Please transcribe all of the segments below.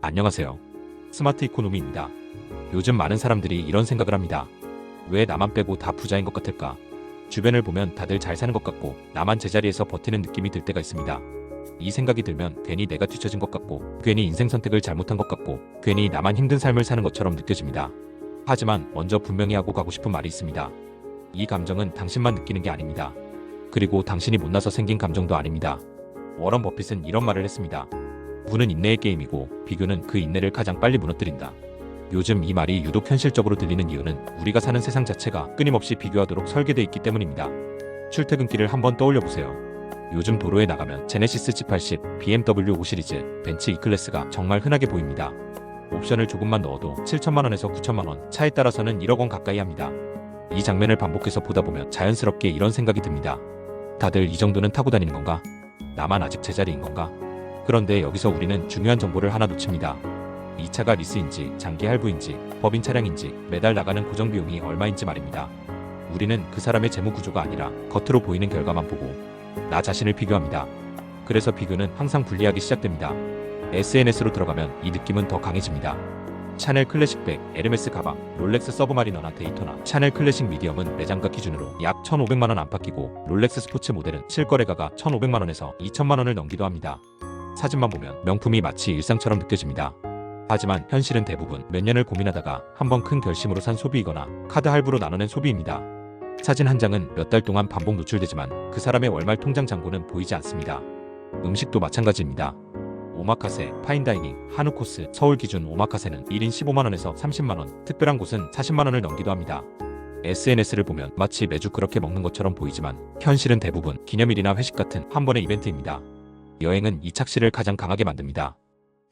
안녕하세요. 스마트 이코노미입니다. 요즘 많은 사람들이 이런 생각을 합니다. 왜 나만 빼고 다 부자인 것 같을까? 주변을 보면 다들 잘 사는 것 같고 나만 제자리에서 버티는 느낌이 들 때가 있습니다. 이 생각이 들면 괜히 내가 뒤처진 것 같고 괜히 인생 선택을 잘못한 것 같고 괜히 나만 힘든 삶을 사는 것처럼 느껴집니다. 하지만 먼저 분명히 하고 가고 싶은 말이 있습니다. 이 감정은 당신만 느끼는 게 아닙니다. 그리고 당신이 못나서 생긴 감정도 아닙니다. 워런 버핏은 이런 말을 했습니다. 부는 인내의 게임이고 비교는 그 인내를 가장 빨리 무너뜨린다. 요즘 이 말이 유독 현실적으로 들리는 이유는 우리가 사는 세상 자체가 끊임없이 비교하도록 설계되어 있기 때문입니다. 출퇴근길을 한번 떠올려 보세요. 요즘 도로에 나가면 제네시스 G80, BMW 5 시리즈, 벤츠 E클래스가 정말 흔하게 보입니다. 옵션을 조금만 넣어도 7천만원에서 9천만원, 차에 따라서는 1억 원 가까이 합니다. 이 장면을 반복해서 보다 보면 자연스럽게 이런 생각이 듭니다. 다들 이 정도는 타고 다니는 건가? 나만 아직 제자리인 건가? 그런데 여기서 우리는 중요한 정보를 하나 놓칩니다. 이 차가 리스인지 장기 할부인지 법인 차량인지 매달 나가는 고정 비용이 얼마인지 말입니다. 우리는 그 사람의 재무 구조가 아니라 겉으로 보이는 결과만 보고 나 자신을 비교합니다. 그래서 비교는 항상 불리하게 시작됩니다. SNS로 들어가면 이 느낌은 더 강해집니다. 샤넬 클래식백, 에르메스 가방, 롤렉스 서브마리너나 데이토나, 샤넬 클래식 미디엄은 매장가 기준으로 약 1,500만원 안팎이고 롤렉스 스포츠 모델은 실거래가가 1,500만원에서 2,000만원을 넘기도 합니다. 사진만 보면 명품이 마치 일상처럼 느껴집니다. 하지만 현실은 대부분 몇 년을 고민하다가 한번 큰 결심으로 산 소비이거나 카드 할부로 나눠낸 소비입니다. 사진 한 장은 몇 달 동안 반복 노출되지만 그 사람의 월말 통장 잔고는 보이지 않습니다. 음식도 마찬가지입니다. 오마카세, 파인다이닝, 한우 코스, 서울 기준 오마카세는 1인 15만원에서 30만원, 특별한 곳은 40만원을 넘기도 합니다. SNS를 보면 마치 매주 그렇게 먹는 것처럼 보이지만 현실은 대부분 기념일이나 회식 같은 한 번의 이벤트입니다. 여행은 이 착시를 가장 강하게 만듭니다.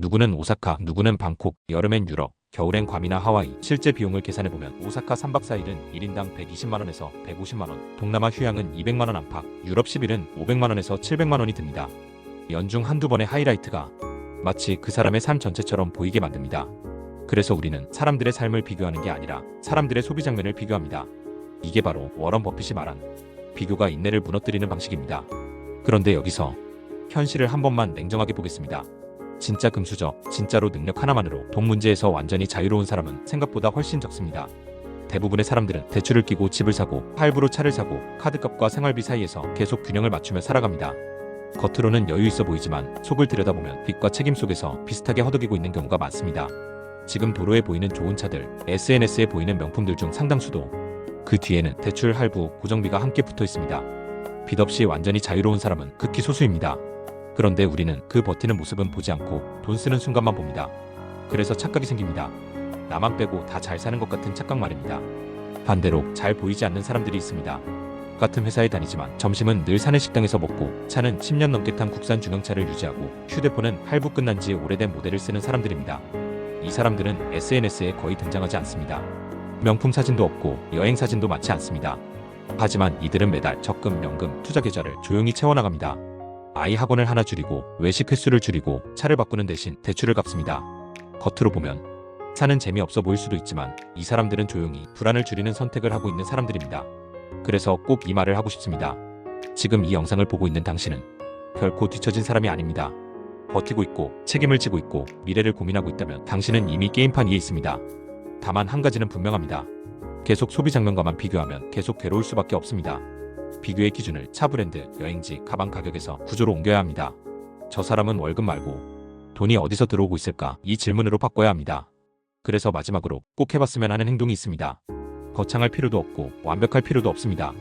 누구는 오사카, 누구는 방콕, 여름엔 유럽, 겨울엔 괌이나 하와이. 실제 비용을 계산해보면 오사카 3박 4일은 1인당 120만원에서 150만원, 동남아 휴양은 200만원 안팎, 유럽 10일은 500만원에서 700만원이 듭니다. 연중 한두 번의 하이라이트가 마치 그 사람의 삶 전체처럼 보이게 만듭니다. 그래서 우리는 사람들의 삶을 비교하는 게 아니라 사람들의 소비 장면을 비교합니다. 이게 바로 워런 버핏이 말한 비교가 인내를 무너뜨리는 방식입니다. 그런데 여기서 현실을 한 번만 냉정하게 보겠습니다. 진짜 금수저, 진짜로 능력 하나만으로 돈 문제에서 완전히 자유로운 사람은 생각보다 훨씬 적습니다. 대부분의 사람들은 대출을 끼고 집을 사고 할부로 차를 사고 카드값과 생활비 사이에서 계속 균형을 맞추며 살아갑니다. 겉으로는 여유 있어 보이지만 속을 들여다보면 빚과 책임 속에서 비슷하게 허덕이고 있는 경우가 많습니다. 지금 도로에 보이는 좋은 차들, SNS에 보이는 명품들 중 상당수도 그 뒤에는 대출, 할부, 고정비가 함께 붙어 있습니다. 빚 없이 완전히 자유로운 사람은 극히 소수입니다. 그런데 우리는 그 버티는 모습은 보지 않고 돈 쓰는 순간만 봅니다. 그래서 착각이 생깁니다. 나만 빼고 다 잘 사는 것 같은 착각 말입니다. 반대로 잘 보이지 않는 사람들이 있습니다. 같은 회사에 다니지만 점심은 늘 사내 식당에서 먹고 차는 10년 넘게 탄 국산 중형차를 유지하고 휴대폰은 할부 끝난 지 오래된 모델을 쓰는 사람들입니다. 이 사람들은 SNS에 거의 등장하지 않습니다. 명품 사진도 없고 여행 사진도 많지 않습니다. 하지만 이들은 매달 적금, 연금, 투자 계좌를 조용히 채워나갑니다. 아이 학원을 하나 줄이고 외식 횟수를 줄이고 차를 바꾸는 대신 대출을 갚습니다. 겉으로 보면 사는 재미없어 보일 수도 있지만 이 사람들은 조용히 불안을 줄이는 선택을 하고 있는 사람들입니다. 그래서 꼭 이 말을 하고 싶습니다. 지금 이 영상을 보고 있는 당신은 결코 뒤처진 사람이 아닙니다. 버티고 있고 책임을 지고 있고 미래를 고민하고 있다면 당신은 이미 게임판 위에 있습니다. 다만 한 가지는 분명합니다. 계속 소비 장면과만 비교하면 계속 괴로울 수밖에 없습니다. 비교의 기준을 차 브랜드, 여행지, 가방 가격에서 구조로 옮겨야 합니다. 저 사람은 월급 말고 돈이 어디서 들어오고 있을까? 이 질문으로 바꿔야 합니다. 그래서 마지막으로 꼭 해봤으면 하는 행동이 있습니다. 거창할 필요도 없고 완벽할 필요도 없습니다.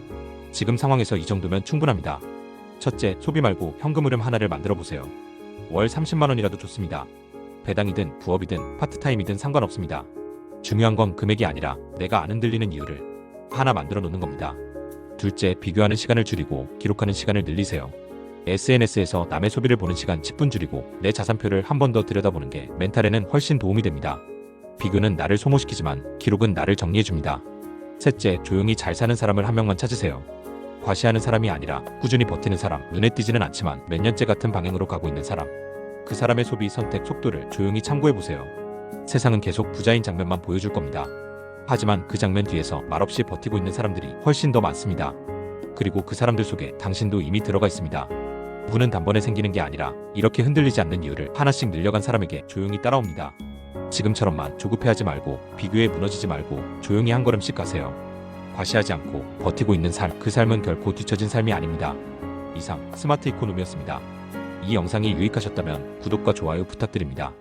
지금 상황에서 이 정도면 충분합니다. 첫째, 소비 말고 현금 흐름 하나를 만들어 보세요. 월 30만원이라도 좋습니다. 배당이든 부업이든 파트타임이든 상관없습니다. 중요한 건 금액이 아니라 내가 안 흔들리는 이유를 하나 만들어 놓는 겁니다. 둘째, 비교하는 시간을 줄이고 기록하는 시간을 늘리세요. SNS에서 남의 소비를 보는 시간 10분 줄이고 내 자산표를 한 번 더 들여다보는 게 멘탈에는 훨씬 도움이 됩니다. 비교는 나를 소모시키지만 기록은 나를 정리해줍니다. 셋째, 조용히 잘 사는 사람을 한 명만 찾으세요. 과시하는 사람이 아니라 꾸준히 버티는 사람, 눈에 띄지는 않지만 몇 년째 같은 방향으로 가고 있는 사람. 그 사람의 소비 선택 속도를 조용히 참고해보세요. 세상은 계속 부자인 장면만 보여줄 겁니다. 하지만 그 장면 뒤에서 말없이 버티고 있는 사람들이 훨씬 더 많습니다. 그리고 그 사람들 속에 당신도 이미 들어가 있습니다. 부는 단번에 생기는 게 아니라 이렇게 흔들리지 않는 이유를 하나씩 늘려간 사람에게 조용히 따라옵니다. 지금처럼만 조급해하지 말고 비교에 무너지지 말고 조용히 한 걸음씩 가세요. 과시하지 않고 버티고 있는 삶, 그 삶은 결코 뒤처진 삶이 아닙니다. 이상 스마트 이코노미였습니다. 이 영상이 유익하셨다면 구독과 좋아요 부탁드립니다.